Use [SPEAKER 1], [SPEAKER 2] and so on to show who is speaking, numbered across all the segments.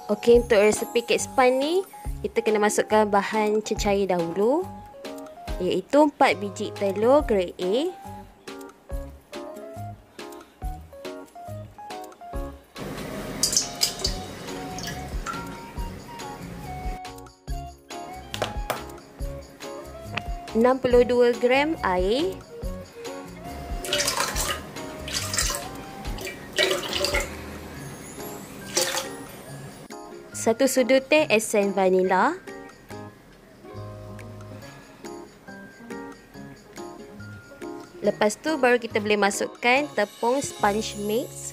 [SPEAKER 1] Okey, untuk resepi kek sponge ni, kita kena masukkan bahan cecair dahulu, iaitu 4 biji telur grade A, (62 gram) air, 1 sudu teh esen vanila, lepas tu baru kita boleh masukkan tepung sponge mix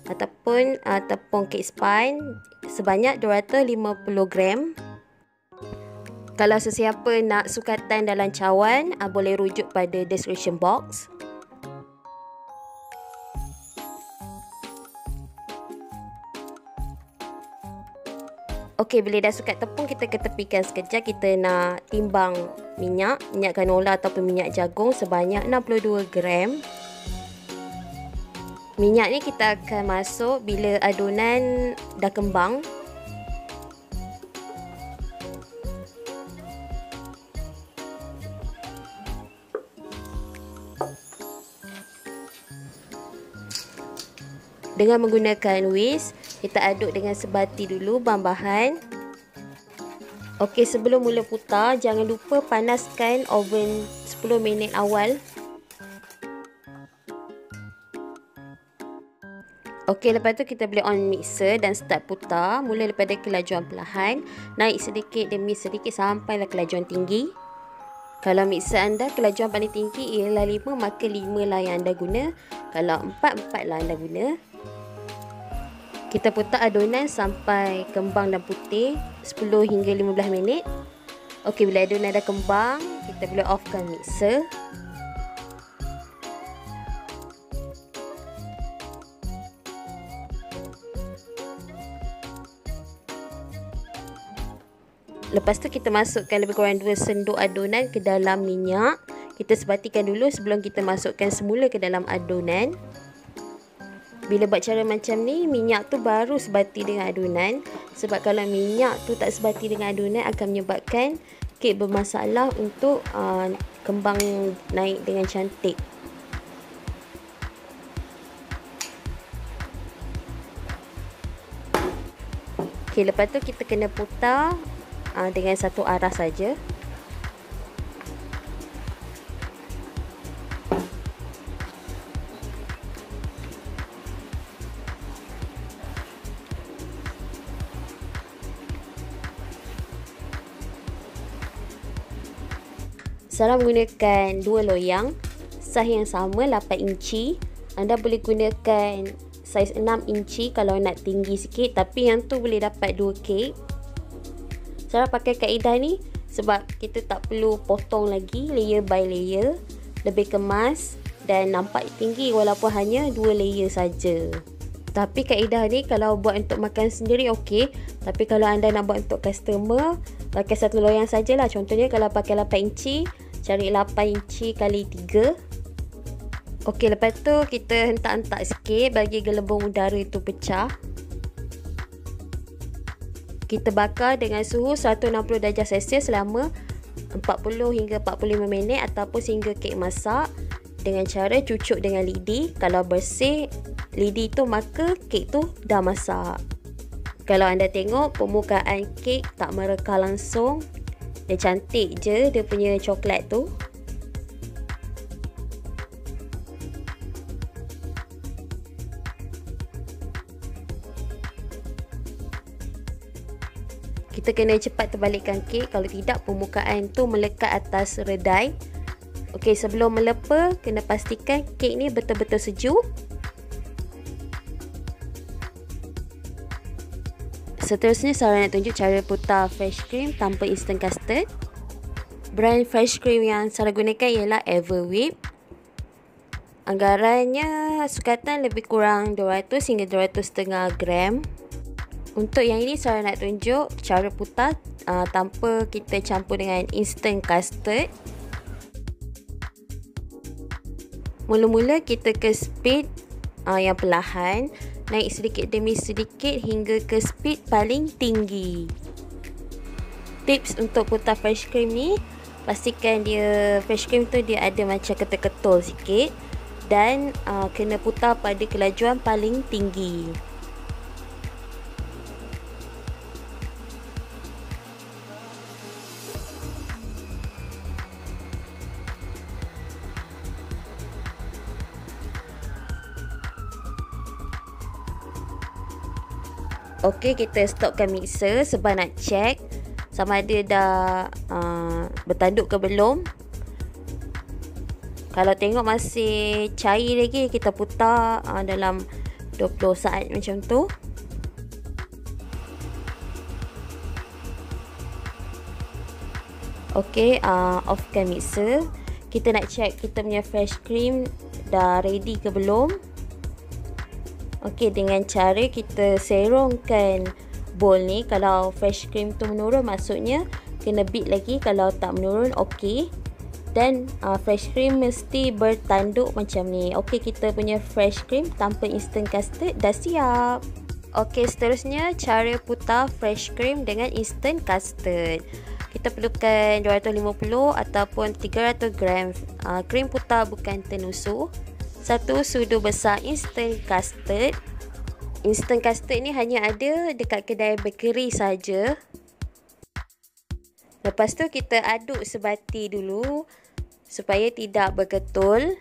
[SPEAKER 1] ataupun tepung kek sponge sebanyak 250 gram. Kalau sesiapa nak sukatan dalam cawan, boleh rujuk pada description box. Okey, bila dah sukat tepung, kita ketepikan sekejap. Kita nak timbang minyak canola ataupun minyak jagung sebanyak 62 gram. Minyak ni kita akan masuk bila adunan dah kembang. Dengan menggunakan whisk, kita aduk dengan sebati dulu bahan-bahan. Okey, sebelum mula putar, jangan lupa panaskan oven 10 minit awal. Okey, lepas tu kita boleh on mixer dan start putar. Mula daripada kelajuan perlahan, naik sedikit demi sedikit sampailah kelajuan tinggi. Kalau mixer anda kelajuan paling tinggi ialah 5, maka 5 lah yang anda guna. Kalau 4, 4 lah anda guna. Kita putar adunan sampai kembang dan putih 10 hingga 15 minit. Okey, bila adunan dah kembang, kita boleh offkan mixer. Lepas tu kita masukkan lebih kurang 2 sendok adunan ke dalam minyak. Kita sebatikan dulu sebelum kita masukkan semula ke dalam adunan. Bila buat cara macam ni, minyak tu baru sebati dengan adunan. Sebab kalau minyak tu tak sebati dengan adunan, akan menyebabkan kek bermasalah untuk kembang naik dengan cantik. Okey, lepas tu kita kena putar dengan satu arah saja. Saya menggunakan 2 loyang saiz yang sama 8 inci. Anda boleh gunakan saiz 6 inci kalau nak tinggi sikit, tapi yang tu boleh dapat 2 kek. Saya pakai kaedah ni sebab kita tak perlu potong lagi layer by layer, lebih kemas dan nampak tinggi walaupun hanya 2 layer saja. Tapi kaedah ni kalau buat untuk makan sendiri okey, tapi kalau anda nak buat untuk customer, pakai satu loyang sajalah. Contohnya kalau pakai 8 inci, cari 8 inci kali 3. Okey, lepas tu kita hentak-hentak sikit bagi gelembung udara itu pecah. Kita bakar dengan suhu 160 darjah Celsius selama 40 hingga 45 minit ataupun sehingga kek masak dengan cara cucuk dengan lidi. Kalau bersih lidi tu, maka kek tu dah masak. Kalau anda tengok permukaan kek tak mereka langsung, dia cantik je dia punya coklat tu. Kita kena cepat terbalikkan kek, kalau tidak permukaan tu melekat atas redai. Okey, sebelum melepa kena pastikan kek ni betul-betul sejuk. Seterusnya saya nak tunjuk cara putar fresh cream tanpa instant custard. Brand fresh cream yang saya gunakan ialah Everwhip. Anggarannya sukatan lebih kurang 200 hingga 200.5 gram. Untuk yang ini saya nak tunjuk cara putar tanpa kita campur dengan instant custard. Mula-mula kita ke speed yang perlahan, naik sedikit demi sedikit hingga ke speed paling tinggi. Tips untuk putar fresh cream ni, pastikan dia fresh cream tu dia ada macam ketul-ketul sikit dan kena putar pada kelajuan paling tinggi. Okey, kita stopkan mixer sebab nak check sama ada dah bertanduk ke belum. Kalau tengok masih cair lagi, kita putar dalam 20 saat macam tu. Okey, offkan mixer. Kita nak check kita punya fresh cream dah ready ke belum. Okey, dengan cara kita serongkan bowl ni. Kalau fresh cream tu menurun, maksudnya kena beat lagi. Kalau tak menurun, okey. Dan fresh cream mesti bertanduk macam ni. Okey, kita punya fresh cream tanpa instant custard dah siap. Okey, seterusnya cara putar fresh cream dengan instant custard. Kita perlukan 250 ataupun 300 gram krim putar bukan tenusuk. 1 sudu besar instant custard. Instant custard ni hanya ada dekat kedai bakery saja. Lepas tu kita aduk sebati dulu supaya tidak berketul.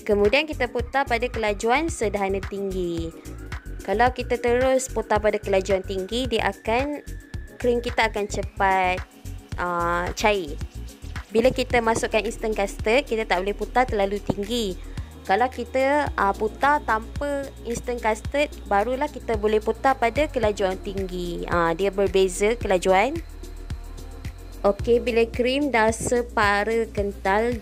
[SPEAKER 1] Kemudian kita putar pada kelajuan sederhana tinggi. Kalau kita terus putar pada kelajuan tinggi, dia akan krim kita akan cepat cair. Bila kita masukkan instant custard, kita tak boleh putar terlalu tinggi. Kalau kita putar tanpa instant custard, barulah kita boleh putar pada kelajuan tinggi. Dia berbeza kelajuan. Okey, bila krim dah separuh kental,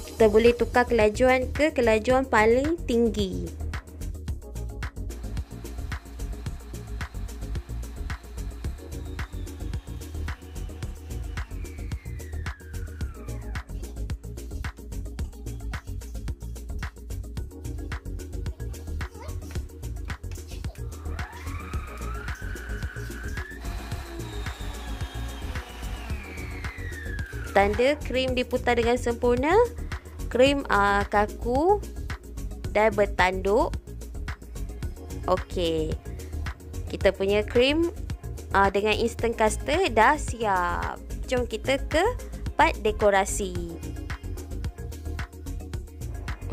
[SPEAKER 1] kita boleh tukar kelajuan ke kelajuan paling tinggi. Tanda krim diputar dengan sempurna, krim kaku dan bertanduk. Okey, kita punya krim dengan instant custard dah siap. Jom kita ke part dekorasi.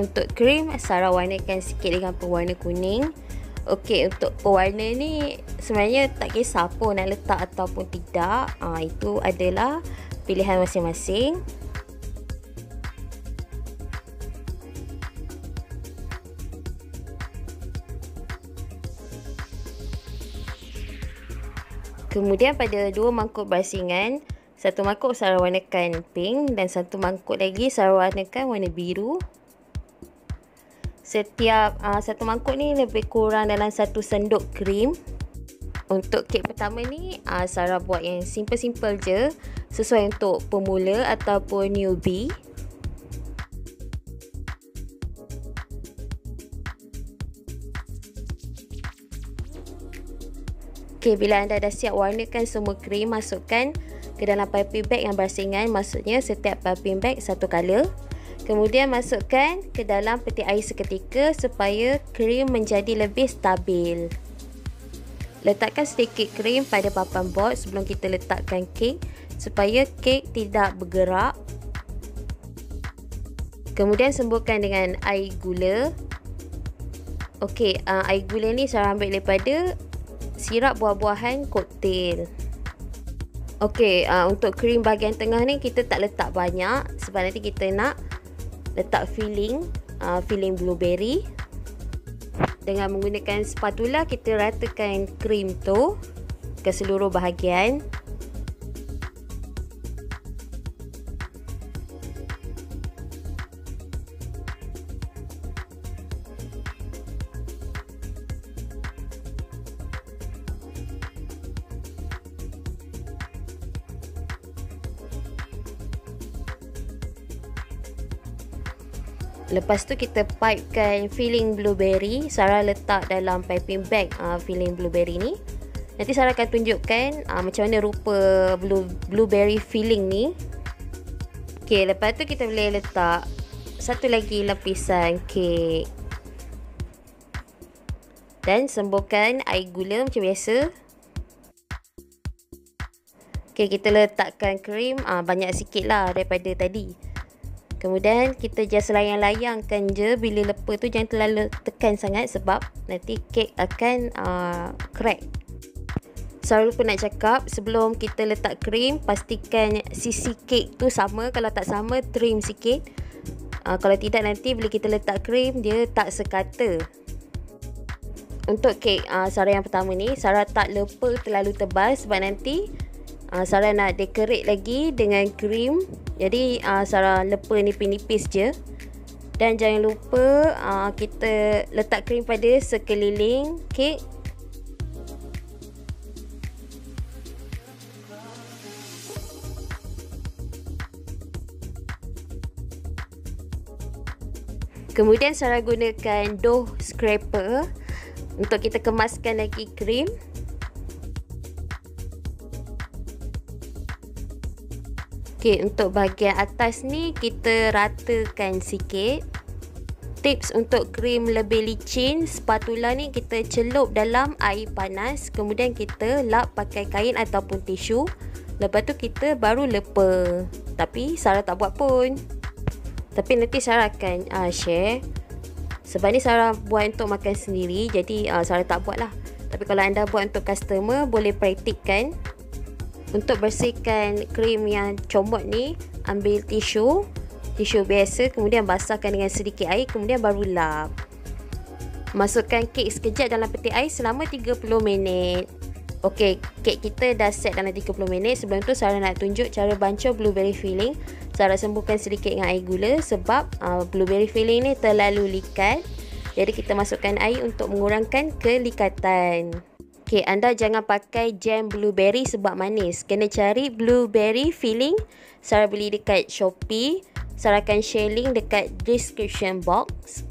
[SPEAKER 1] Untuk krim, Sarah warnakan sikit dengan pewarna kuning. Okey, untuk pewarna ni sebenarnya tak kisah pun nak letak ataupun tidak. Itu adalah pilihan masing-masing. Kemudian pada 2 mangkuk barasingan, 1 mangkuk Sarah warnakan pink dan 1 mangkuk lagi Sarah warnakan warna biru. Setiap 1 mangkuk ni lebih kurang dalam 1 sendok krim. Untuk kek pertama ni Sarah buat yang simple-simple je, sesuai untuk pemula ataupun newbie. Okey, bila anda dah siap warnakan semua krim, masukkan ke dalam piping bag yang barasingan, maksudnya setiap piping bag satu color. Kemudian masukkan ke dalam peti air seketika supaya krim menjadi lebih stabil. Letakkan sedikit krim pada papan bot sebelum kita letakkan kek supaya kek tidak bergerak. Kemudian semburkan dengan air gula. Okey, air gula ni saya ambil daripada sirap buah-buahan koktail. Okey, untuk krim bahagian tengah ni kita tak letak banyak sebab nanti kita nak letak filling blueberry. Dengan menggunakan spatula, kita ratakan krim tu ke seluruh bahagian. Lepas tu kita pipekan filling blueberry. Sarah letak dalam piping bag filling blueberry ni. Nanti Sarah akan tunjukkan macam mana rupa blueberry filling ni. Okay, lepas tu kita boleh letak satu lagi lapisan kek. Dan semburkan air gula macam biasa. Okay, kita letakkan krim banyak sikit lah daripada tadi. Kemudian kita just layang-layangkan je. Bila lepas tu jangan terlalu tekan sangat sebab nanti kek akan crack. Saya lupa nak cakap, sebelum kita letak krim, pastikan sisi kek tu sama. Kalau tak sama, trim sikit. Kalau tidak, nanti bila kita letak krim, dia tak sekata. Untuk kek Sarah yang pertama ni, Sarah tak lepa terlalu tebal sebab nanti Sarah nak decorate lagi dengan krim. Jadi Sarah lepa nipis-nipis je. Dan jangan lupa kita letak krim pada sekeliling kek. Kemudian Sarah gunakan dough scraper untuk kita kemaskan lagi krim. Okay, untuk bahagian atas ni kita ratakan sikit. Tips untuk krim lebih licin, spatula ni kita celup dalam air panas. Kemudian kita lap pakai kain ataupun tisu. Lepas tu kita baru lepa. Tapi Sarah tak buat pun. Tapi nanti Sarah akan share. Sebab ni Sarah buat untuk makan sendiri. Jadi Sarah tak buat lah. Tapi kalau anda buat untuk customer, boleh praktikkan. Untuk bersihkan krim yang comot ni, ambil tisu biasa, kemudian basahkan dengan sedikit air, kemudian baru lap. Masukkan kek sekejap dalam peti air selama 30 minit. Okey, kek kita dah set dalam 30 minit. Sebelum tu Sarah nak tunjuk cara bancuh blueberry filling. Sarah semburkan sedikit dengan air gula sebab blueberry filling ni terlalu likat. Jadi kita masukkan air untuk mengurangkan kelikatan. Okay, anda jangan pakai jam blueberry sebab manis. Kena cari blueberry filling. Sarah beli dekat Shopee. Sarah akan share link dekat description box.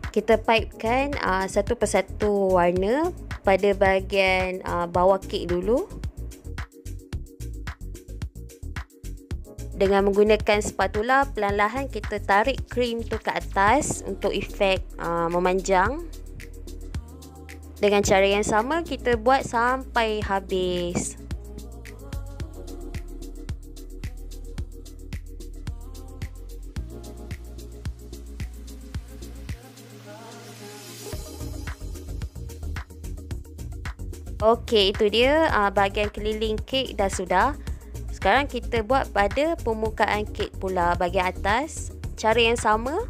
[SPEAKER 1] Kita pipekan satu persatu warna pada bahagian bawah kek dulu. Dengan menggunakan spatula, perlahan-lahan kita tarik krim tu ke atas untuk efek memanjang. Dengan cara yang sama, kita buat sampai habis. Okey, itu dia bahagian keliling kek dah sudah. Sekarang kita buat pada permukaan kek pula, bahagian atas. Cara yang sama.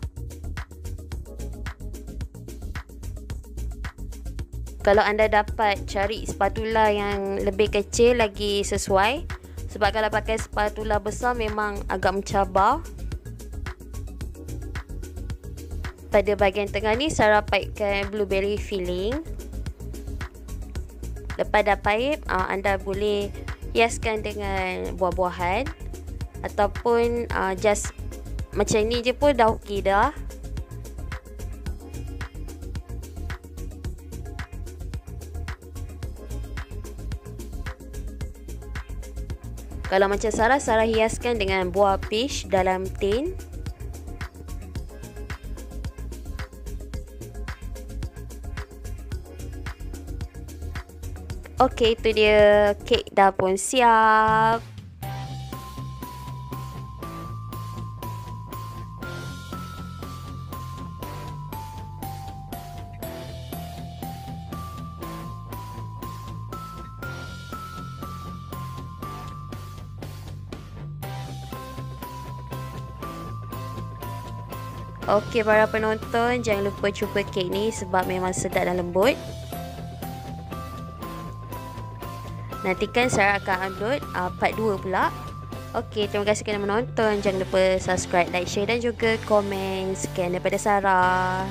[SPEAKER 1] Kalau anda dapat cari spatula yang lebih kecil lagi sesuai. Sebab kalau pakai spatula besar memang agak mencabar. Pada bahagian tengah ni Sarah pipekan blueberry filling. Lepas dah pipe, anda boleh hiaskan dengan buah-buahan. Ataupun just macam ni je pun dah okey dah. Kalau macam Sarah hiaskan dengan buah peach dalam tin. Okey, itu dia, kek dah pun siap. Okey para penonton, jangan lupa cuba kek ni sebab memang sedap dan lembut. Nantikan saya akan upload part 2 pula. Okey, terima kasih kerana menonton. Jangan lupa subscribe, like, share dan juga komen. Sekian daripada Sarah.